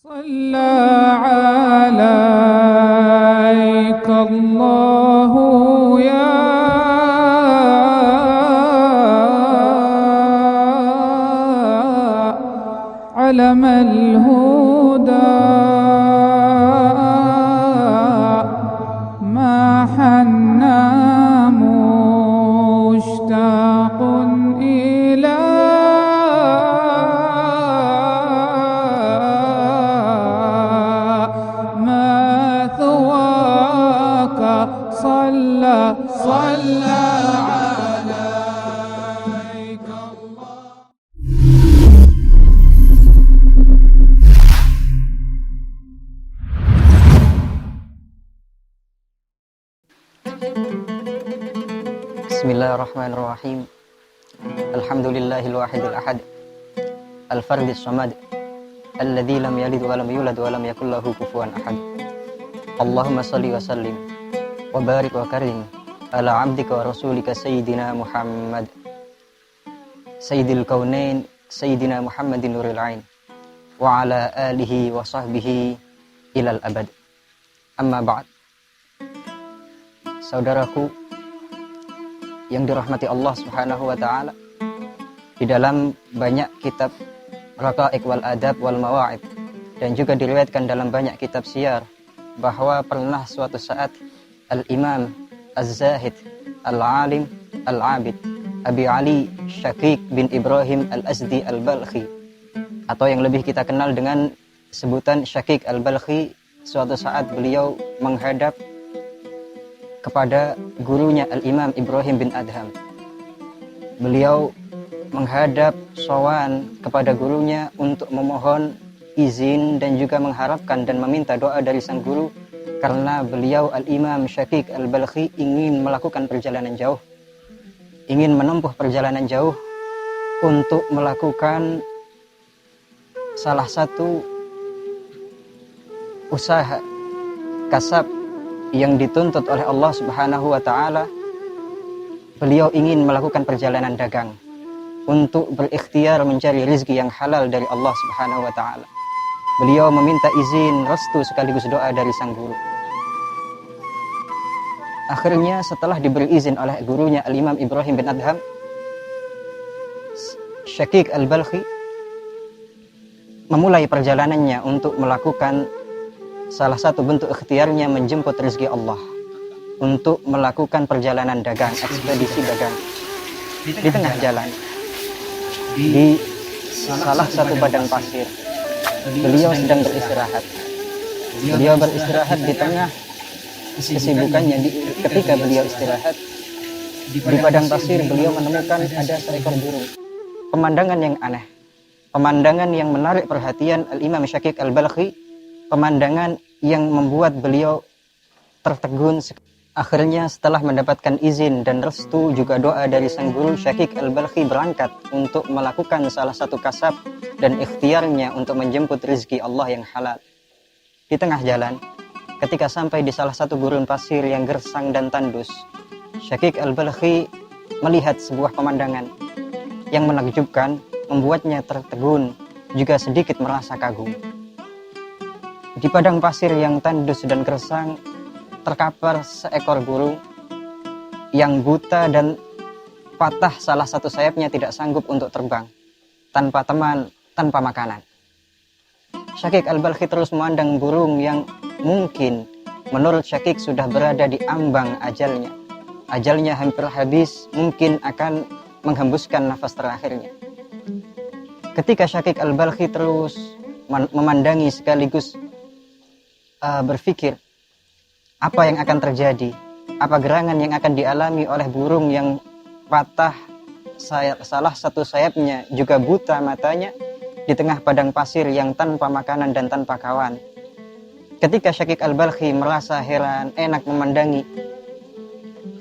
صلى عليك الله يا علم الهدى ما حنى مشتاق إلى مثواك صلى عليك الله. Bismillahirrahmanirrahim. Alhamdulillahil wahidil ahad, al-fardis samad, alladzi lam yalid wa lam yulad wa lam yakul lahu kufuwan ahad. Allahumma shalli wa sallim wa barik wa karim ala abdika wa rasulika sayyidina Muhammad sayyidil kaunain sayyidina Muhammadin nuril ain wa ala alihi wa sahbihi ilal abad. Amma ba'd. Saudaraku yang dirahmati Allah Subhanahu wa taala, di dalam banyak kitab Raqaiq wal Adab wal Mawa'id dan juga diriwayatkan dalam banyak kitab siyar bahwa pernah suatu saat Al-Imam Az-Zahid Al-Alim Al-Abid Abi Ali Syaqiq bin Ibrahim Al-Azdi Al-Balkhi, atau yang lebih kita kenal dengan sebutan Syaqiq Al-Balkhi, suatu saat beliau menghadap kepada gurunya Al-Imam Ibrahim bin Adham. Beliau menghadap sowan kepada gurunya untuk memohon izin dan juga mengharapkan dan meminta doa dari sang guru, karena beliau Al-Imam Syaqiq Al-Balkhi ingin melakukan perjalanan jauh, ingin menempuh perjalanan jauh untuk melakukan salah satu usaha kasab yang dituntut oleh Allah Subhanahu wa taala. Beliau ingin melakukan perjalanan dagang untuk berikhtiar mencari rezeki yang halal dari Allah Subhanahu wa taala. Beliau meminta izin, restu sekaligus doa dari sang guru. Akhirnya setelah diberi izin oleh gurunya Al-Imam Ibrahim bin Adham, Syaqiq Al-Balkhi memulai perjalanannya untuk melakukan salah satu bentuk ikhtiarnya menjemput rezeki Allah, untuk melakukan perjalanan dagang, ekspedisi dagang. Di tengah jalan, di salah satu padang pasir, beliau sedang beristirahat. Beliau beristirahat di tengah kesibukannya. Ketika beliau istirahat di padang pasir, beliau menemukan ada seekor burung. Pemandangan yang aneh, pemandangan yang menarik perhatian Al-Imam Syaqiq Al-Balkhi, pemandangan yang membuat beliau tertegun. Akhirnya setelah mendapatkan izin dan restu juga doa dari sang guru, Syaqiq Al-Balkhi berangkat untuk melakukan salah satu kasab dan ikhtiarnya untuk menjemput rezeki Allah yang halal. Di tengah jalan, ketika sampai di salah satu gurun pasir yang gersang dan tandus, Syaqiq Al-Balkhi melihat sebuah pemandangan yang menakjubkan, membuatnya tertegun, juga sedikit merasa kagum. Di padang pasir yang tandus dan gersang terkapar seekor burung yang buta dan patah salah satu sayapnya, tidak sanggup untuk terbang, tanpa teman, tanpa makanan. Syaqiq Al-Balkhi terus memandang burung yang mungkin menurut Syaqiq sudah berada di ambang ajalnya. Ajalnya hampir habis, mungkin akan menghembuskan nafas terakhirnya. Ketika Syaqiq Al-Balkhi terus memandangi sekaligus berpikir apa yang akan terjadi, apa gerangan yang akan dialami oleh burung yang patah salah satu sayapnya, juga buta matanya, di tengah padang pasir yang tanpa makanan dan tanpa kawan. Ketika Syaqiq Al-Balkhi merasa heran, enak memandangi,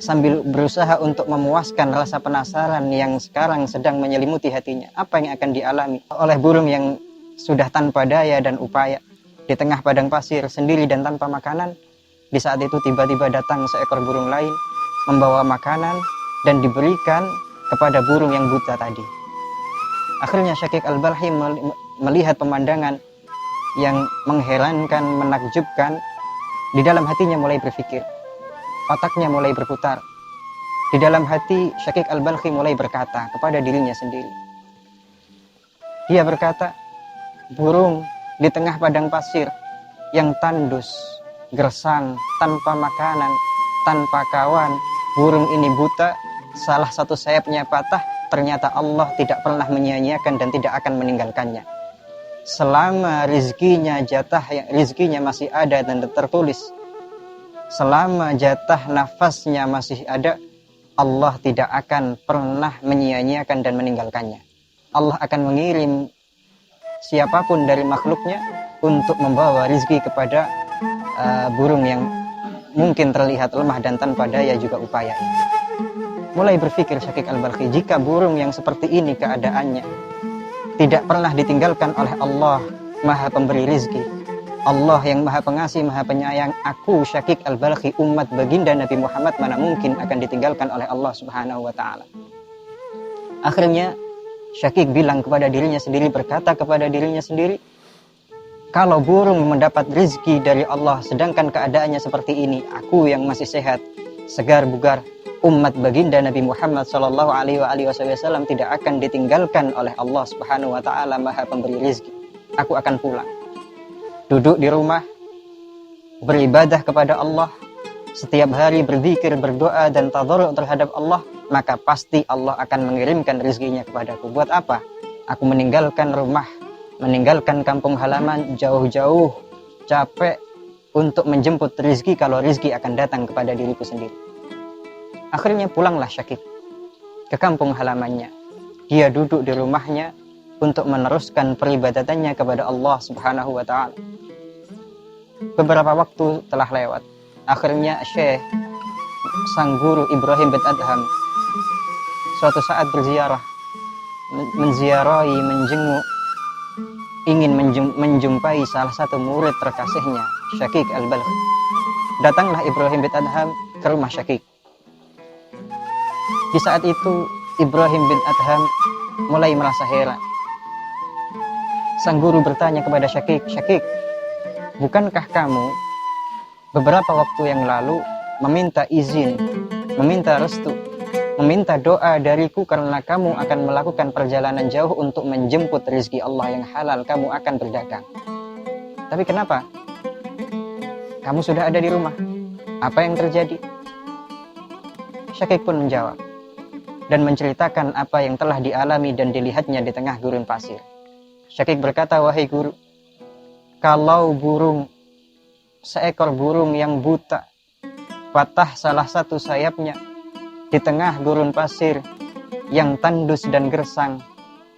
sambil berusaha untuk memuaskan rasa penasaran yang sekarang sedang menyelimuti hatinya, apa yang akan dialami oleh burung yang sudah tanpa daya dan upaya di tengah padang pasir sendiri dan tanpa makanan. Di saat itu tiba-tiba datang seekor burung lain membawa makanan dan diberikan kepada burung yang buta tadi. Akhirnya Syaqiq Al-Balkhi melihat pemandangan yang mengherankan, menakjubkan. Di dalam hatinya mulai berpikir, otaknya mulai berputar. Di dalam hati Syakik Al-Balkhi mulai berkata kepada dirinya sendiri. Dia berkata, burung di tengah padang pasir yang tandus, gersang, tanpa makanan, tanpa kawan. Burung ini buta, salah satu sayapnya patah. Ternyata Allah tidak pernah menyia-nyiakan dan tidak akan meninggalkannya. Selama rizkinya, rizkinya masih ada dan tertulis, selama jatah nafasnya masih ada, Allah tidak akan pernah menyia-nyiakan dan meninggalkannya. Allah akan mengirim siapapun dari makhluknya untuk membawa rizki kepada burung yang mungkin terlihat lemah dan tanpa daya juga upaya ini. Mulai berpikir Syakik Al-Balkhi, jika burung yang seperti ini keadaannya tidak pernah ditinggalkan oleh Allah, Maha Pemberi rizki, Allah yang Maha Pengasih, Maha Penyayang, aku Syakik Al-Balkhi, umat baginda Nabi Muhammad, mana mungkin akan ditinggalkan oleh Allah Subhanahu wa Ta'ala. Akhirnya Syakik bilang kepada dirinya sendiri, berkata kepada dirinya sendiri, kalau burung mendapat rizki dari Allah sedangkan keadaannya seperti ini, aku yang masih sehat, segar bugar, umat baginda Nabi Muhammad sallallahu alaihi wasallam tidak akan ditinggalkan oleh Allah Subhanahu wa Ta'ala, Maha Pemberi rizki. Aku akan pulang, duduk di rumah, beribadah kepada Allah, setiap hari berzikir, berdoa dan tadarruk terhadap Allah, maka pasti Allah akan mengirimkan rizkinya kepadaku. Buat apa aku meninggalkan rumah, meninggalkan kampung halaman jauh-jauh, capek untuk menjemput rizki kalau rizki akan datang kepada diriku sendiri. Akhirnya pulanglah Syakik ke kampung halamannya. Dia duduk di rumahnya untuk meneruskan peribadatannya kepada Allah Subhanahu wa Ta'ala. Beberapa waktu telah lewat. Akhirnya Syekh, sang guru Ibrahim bin Adham, suatu saat berziarah, menziarahi, menjenguk, ingin menjumpai salah satu murid terkasihnya, Syakik Al-Balkhi. Datanglah Ibrahim bin Adham ke rumah Syakik. Di saat itu Ibrahim bin Adham mulai merasa heran. Sang guru bertanya kepada Syakik, Syakik, bukankah kamu beberapa waktu yang lalu meminta izin, meminta restu, meminta doa dariku karena kamu akan melakukan perjalanan jauh untuk menjemput rezeki Allah yang halal, kamu akan berdagang. Tapi kenapa? Kamu sudah ada di rumah. Apa yang terjadi? Syakik pun menjawab dan menceritakan apa yang telah dialami dan dilihatnya di tengah gurun pasir. Syakik berkata, wahai guru, kalau seekor burung yang buta patah salah satu sayapnya di tengah gurun pasir yang tandus dan gersang,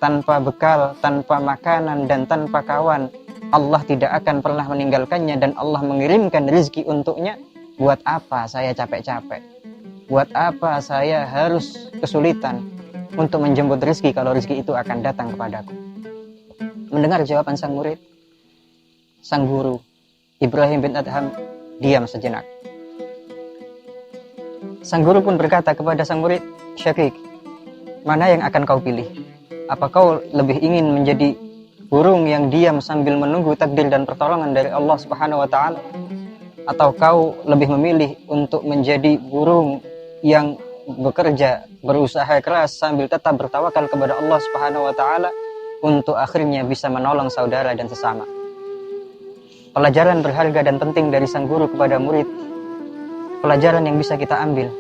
tanpa bekal, tanpa makanan dan tanpa kawan, Allah tidak akan pernah meninggalkannya dan Allah mengirimkan rezeki untuknya. Buat apa saya capek-capek? Buat apa saya harus kesulitan untuk menjemput rezeki kalau rezeki itu akan datang kepadaku? Mendengar jawaban sang murid, sang guru Ibrahim bin Adham diam sejenak. Sang guru pun berkata kepada sang murid, Syakik, mana yang akan kau pilih? Apa kau lebih ingin menjadi burung yang diam sambil menunggu takdir dan pertolongan dari Allah Subhanahu wa Ta'ala? Atau kau lebih memilih untuk menjadi burung yang bekerja, berusaha keras sambil tetap bertawakal kepada Allah Subhanahu wa Ta'ala untuk akhirnya bisa menolong saudara dan sesama? Pelajaran berharga dan penting dari sang guru kepada murid, pelajaran yang bisa kita ambil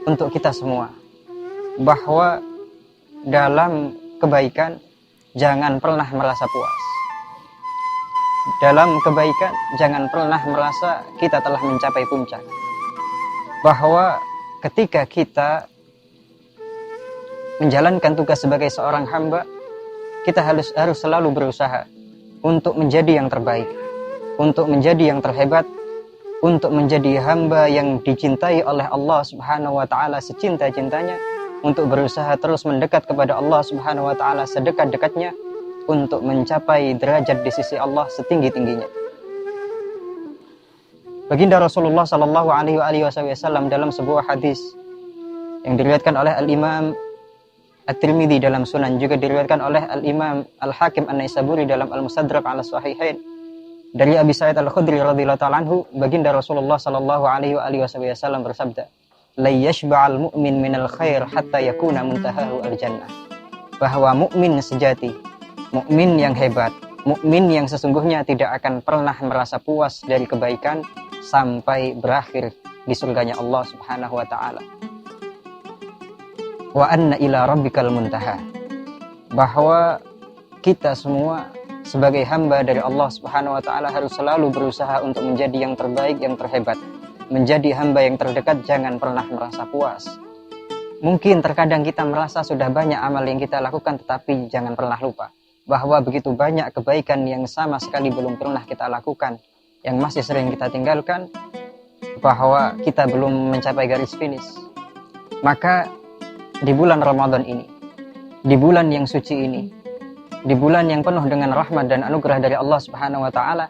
untuk kita semua, bahwa dalam kebaikan jangan pernah merasa puas. Dalam kebaikan jangan pernah merasa kita telah mencapai puncak. Bahwa ketika kita menjalankan tugas sebagai seorang hamba, kita harus selalu berusaha untuk menjadi yang terbaik, untuk menjadi yang terhebat, untuk menjadi hamba yang dicintai oleh Allah Subhanahu wa Ta'ala secinta-cintanya, untuk berusaha terus mendekat kepada Allah Subhanahu wa Ta'ala sedekat-dekatnya, untuk mencapai derajat di sisi Allah setinggi-tingginya. Baginda Rasulullah sallallahu alaihi wasallam dalam sebuah hadis yang diriwayatkan oleh Al-Imam At-Tirmidzi dalam Sunan, juga diriwayatkan oleh Al-Imam Al-Hakim An-Naisaburi dalam Al-Mustadrak ala Sahihain, Dari Abi Sa'id Al-Khudri radhiyallahu ta'ala anhu, baginda Rasulullah sallallahu alaihi wasallam bersabda, "La yashba'al mu'min minal khair hatta yakuna muntahahu al-jannah." Bahwa mukmin sejati, mukmin yang hebat, mukmin yang sesungguhnya tidak akan pernah merasa puas dari kebaikan sampai berakhir di surganya Allah Subhanahu wa taala. Wa anna ila rabbikal muntaha. Bahwa kita semua sebagai hamba dari Allah Subhanahu wa taala harus selalu berusaha untuk menjadi yang terbaik, yang terhebat. Menjadi hamba yang terdekat, jangan pernah merasa puas. Mungkin terkadang kita merasa sudah banyak amal yang kita lakukan, tetapi jangan pernah lupa bahwa begitu banyak kebaikan yang sama sekali belum pernah kita lakukan, yang masih sering kita tinggalkan, bahwa kita belum mencapai garis finish. Maka di bulan Ramadan ini, di bulan yang suci ini, di bulan yang penuh dengan rahmat dan anugerah dari Allah Subhanahu wa taala,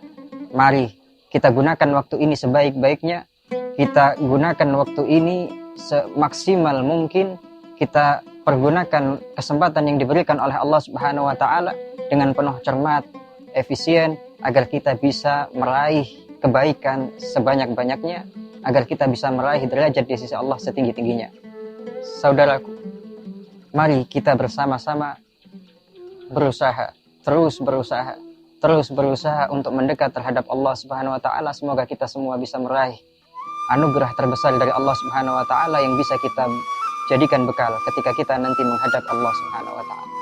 mari kita gunakan waktu ini sebaik-baiknya. Kita gunakan waktu ini semaksimal mungkin. Kita pergunakan kesempatan yang diberikan oleh Allah Subhanahu wa taala dengan penuh cermat, efisien, agar kita bisa meraih kebaikan sebanyak-banyaknya, agar kita bisa meraih derajat di sisi Allah setinggi-tingginya. Saudaraku, mari kita bersama-sama berusaha, terus berusaha untuk mendekat terhadap Allah Subhanahu wa taala. Semoga kita semua bisa meraih anugerah terbesar dari Allah Subhanahu wa taala yang bisa kita jadikan bekal ketika kita nanti menghadap Allah Subhanahu wa taala.